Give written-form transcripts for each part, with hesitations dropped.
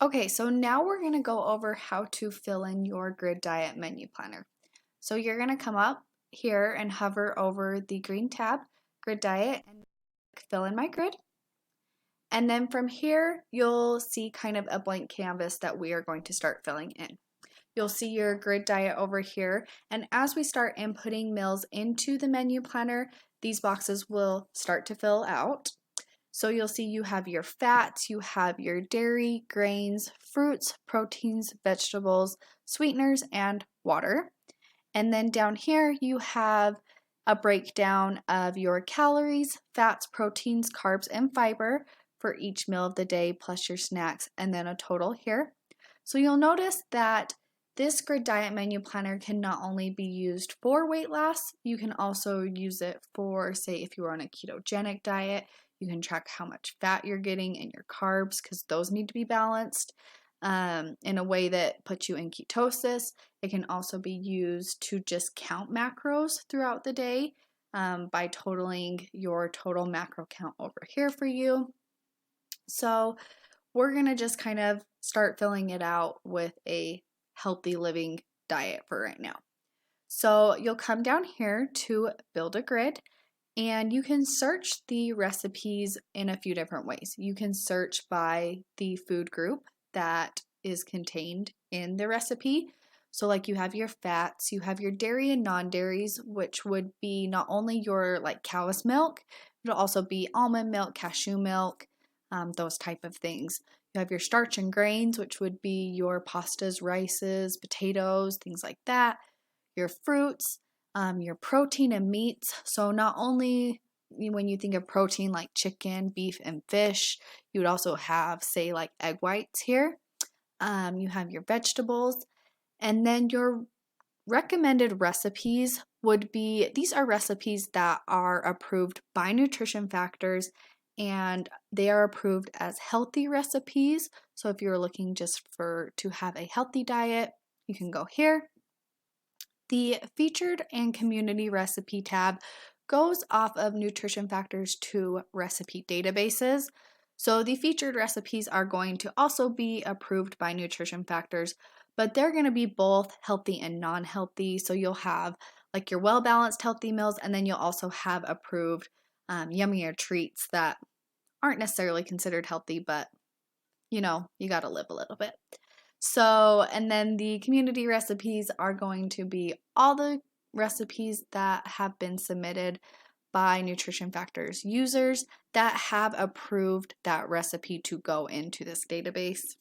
Okay, so now we're going to go over how to fill in your grid diet menu planner. So you're going to come up here and hover over the green tab, grid diet, and fill in my grid. And then from here, you'll see kind of a blank canvas that we are going to start filling in. You'll see your grid diet over here. And as we start inputting meals into the menu planner, these boxes will start to fill out. So you'll see you have your fats, you have your dairy, grains, fruits, proteins, vegetables, sweeteners, and water. And then down here you have a breakdown of your calories, fats, proteins, carbs, and fiber for each meal of the day, plus your snacks, and then a total here. So you'll notice that this grid diet menu planner can not only be used for weight loss, you can also use it for, say, if you are on a ketogenic diet, you can track how much fat you're getting and your carbs because those need to be balanced in a way that puts you in ketosis. It can also be used to just count macros throughout the day by totaling your total macro count over here for you. So we're going to just kind of start filling it out with a healthy living diet for right now. So you'll come down here to build a grid and you can search the recipes in a few different ways. You can search by the food group that is contained in the recipe. So like you have your fats, you have your dairy and non-dairies, which would be not only your like cow's milk, it'll also be almond milk, cashew milk, those type of things. You have your starch and grains, which would be your pastas, rices, potatoes, things like that. Your fruits, your protein and meats. So not only when you think of protein like chicken, beef, and fish, you would also have, say, like egg whites here. You have your vegetables. And then your recommended recipes would be, these are recipes that are approved by Nutrition Factors and they are approved as healthy recipes. So if you're looking just to have a healthy diet, you can go here. The featured and community recipe tab goes off of Nutrition Factors 2 recipe databases. So the featured recipes are going to also be approved by Nutrition Factors, but they're going to be both healthy and non-healthy. So you'll have like your well-balanced healthy meals, and then you'll also have approved yummier treats that aren't necessarily considered healthy, but you got to live a little bit. So, and then the community recipes are going to be all the recipes that have been submitted by Nutrition Factors users that have approved that recipe to go into this database.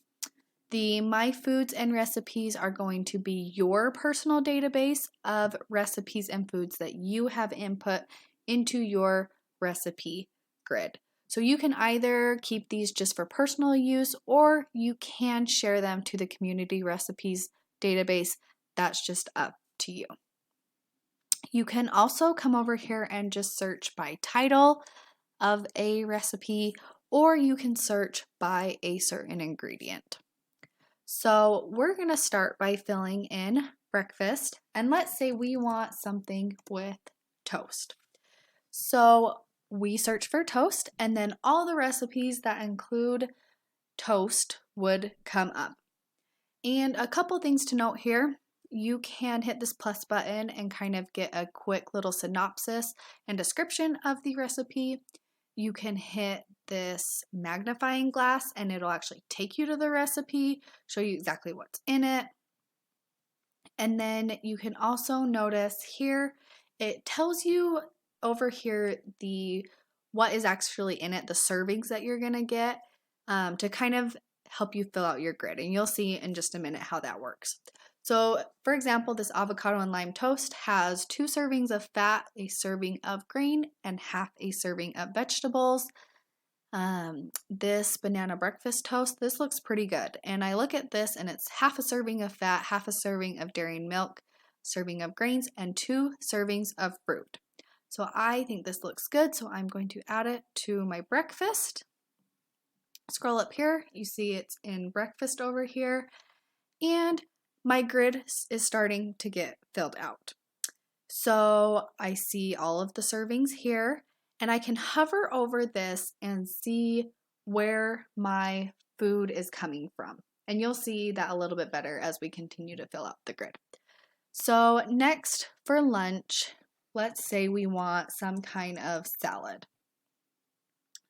The My Foods and Recipes are going to be your personal database of recipes and foods that you have input into your recipe grid. So you can either keep these just for personal use or you can share them to the community recipes database. That's just up to you. You can also come over here and just search by title of a recipe, or you can search by a certain ingredient. So we're going to start by filling in breakfast, and let's say we want something with toast. So we search for toast, and then all the recipes that include toast would come up. And a couple things to note here. You can hit this plus button and kind of get a quick little synopsis and description of the recipe. You can hit this magnifying glass and it'll actually take you to the recipe, show you exactly what's in it. And then you can also notice here, it tells you over here what is actually in it, the servings that you're gonna get to kind of help you fill out your grid. And you'll see in just a minute how that works. So for example, this avocado and lime toast has 2 servings of fat, a serving of grain, and half a serving of vegetables. This banana breakfast toast, this looks pretty good. And I look at this and it's half a serving of fat, half a serving of dairy and milk, serving of grains, and 2 servings of fruit. So I think this looks good, so I'm going to add it to my breakfast. Scroll up here, you see it's in breakfast over here, and my grid is starting to get filled out. So I see all of the servings here, and I can hover over this and see where my food is coming from. And you'll see that a little bit better as we continue to fill out the grid. So next for lunch, let's say we want some kind of salad.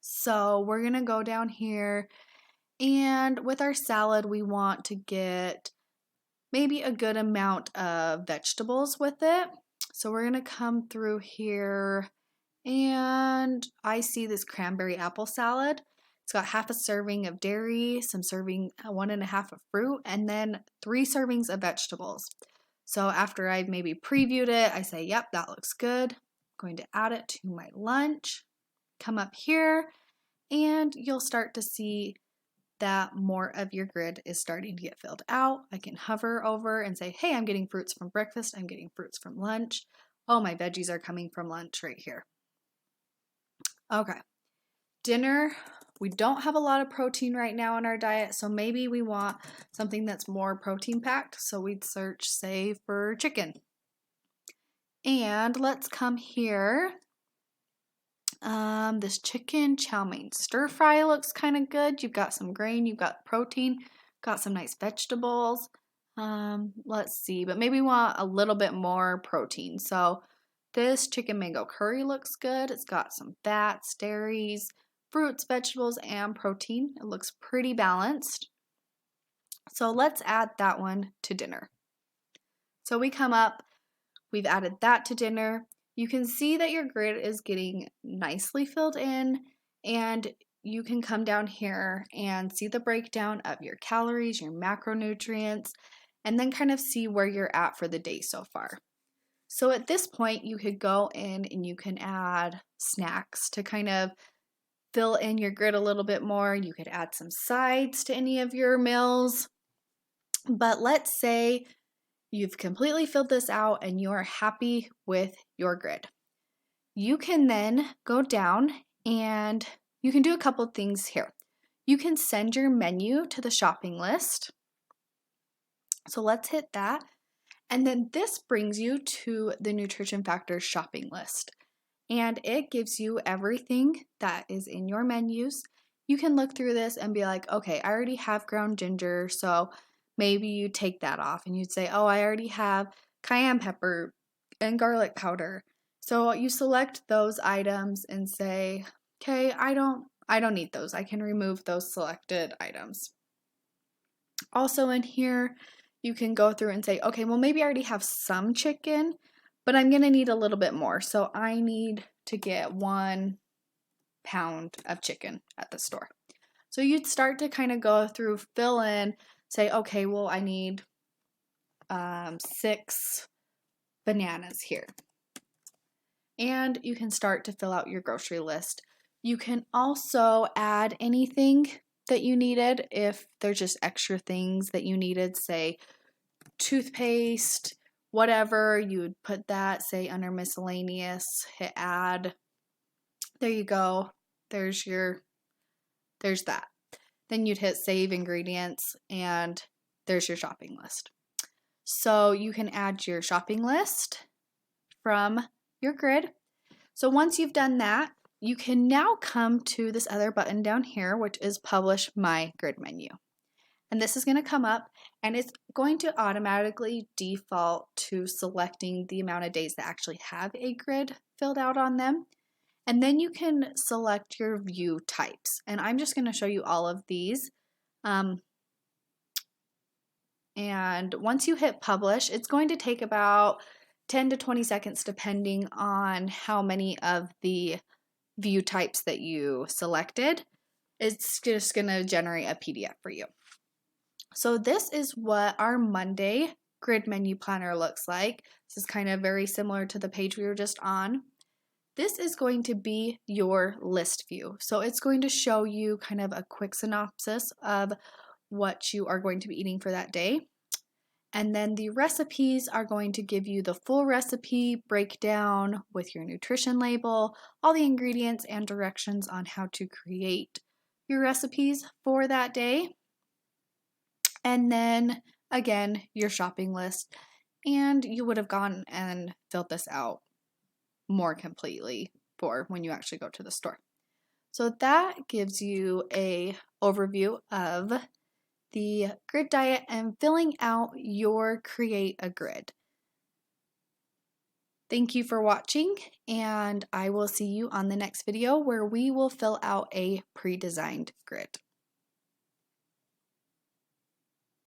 So we're gonna go down here, and with our salad, we want to get maybe a good amount of vegetables with it. So we're gonna come through here, and I see this cranberry apple salad. It's got half a serving of dairy, some serving 1.5 of fruit, and then 3 servings of vegetables. So after I've maybe previewed it, I say, yep, that looks good. I'm going to add it to my lunch. Come up here, and you'll start to see that more of your grid is starting to get filled out. I can hover over and say, hey, I'm getting fruits from breakfast. I'm getting fruits from lunch. Oh, my veggies are coming from lunch right here. Okay, dinner. We don't have a lot of protein right now in our diet, so maybe we want something that's more protein packed. So we'd search, say, for chicken. And let's come here. This chicken chow mein stir fry looks kind of good. You've got some grain, you've got protein, got some nice vegetables. Let's see, but maybe we want a little bit more protein. So this chicken mango curry looks good. It's got some fats, dairies, fruits, vegetables, and protein. It looks pretty balanced. So let's add that one to dinner. So we come up, we've added that to dinner. You can see that your grid is getting nicely filled in, and you can come down here and see the breakdown of your calories, your macronutrients, and then kind of see where you're at for the day so far. So at this point, you could go in and you can add snacks to kind of fill in your grid a little bit more. You could add some sides to any of your meals. But let's say you've completely filled this out and you are happy with your grid. You can then go down and you can do a couple things here. You can send your menu to the shopping list. So let's hit that. And then this brings you to the Nutrition Factors shopping list. And it gives you everything that is in your menus. You can look through this and be like, okay, I already have ground ginger, so maybe you take that off and you'd say, oh, I already have cayenne pepper and garlic powder. So you select those items and say, okay, I don't need those. I can remove those selected items. Also in here, you can go through and say, okay, well, maybe I already have some chicken, but I'm going to need a little bit more. So I need to get 1 pound of chicken at the store. So you'd start to kind of go through, fill in, say, okay, well, I need 6 bananas here. And you can start to fill out your grocery list. You can also add anything that you needed if there's just extra things that you needed, say toothpaste, whatever, you would put that, say, under miscellaneous, hit add. There you go. There's that. Then you'd hit save ingredients and there's your shopping list. So you can add your shopping list from your grid. So once you've done that, you can now come to this other button down here, which is Publish My Grid Menu. And this is going to come up and it's going to automatically default to selecting the amount of days that actually have a grid filled out on them. And then you can select your view types. And I'm just going to show you all of these. And once you hit publish, it's going to take about 10 to 20 seconds depending on how many of the view types that you selected. It's just going to generate a PDF for you. So this is what our Monday grid menu planner looks like. This is kind of very similar to the page we were just on. This is going to be your list view. So it's going to show you kind of a quick synopsis of what you are going to be eating for that day. And then the recipes are going to give you the full recipe breakdown with your nutrition label, all the ingredients and directions on how to create your recipes for that day. And then again, your shopping list. And you would have gone and filled this out more completely for when you actually go to the store. So that gives you a overview of the grid diet and filling out your Create a Grid. Thank you for watching, and I will see you on the next video where we will fill out a pre-designed grid.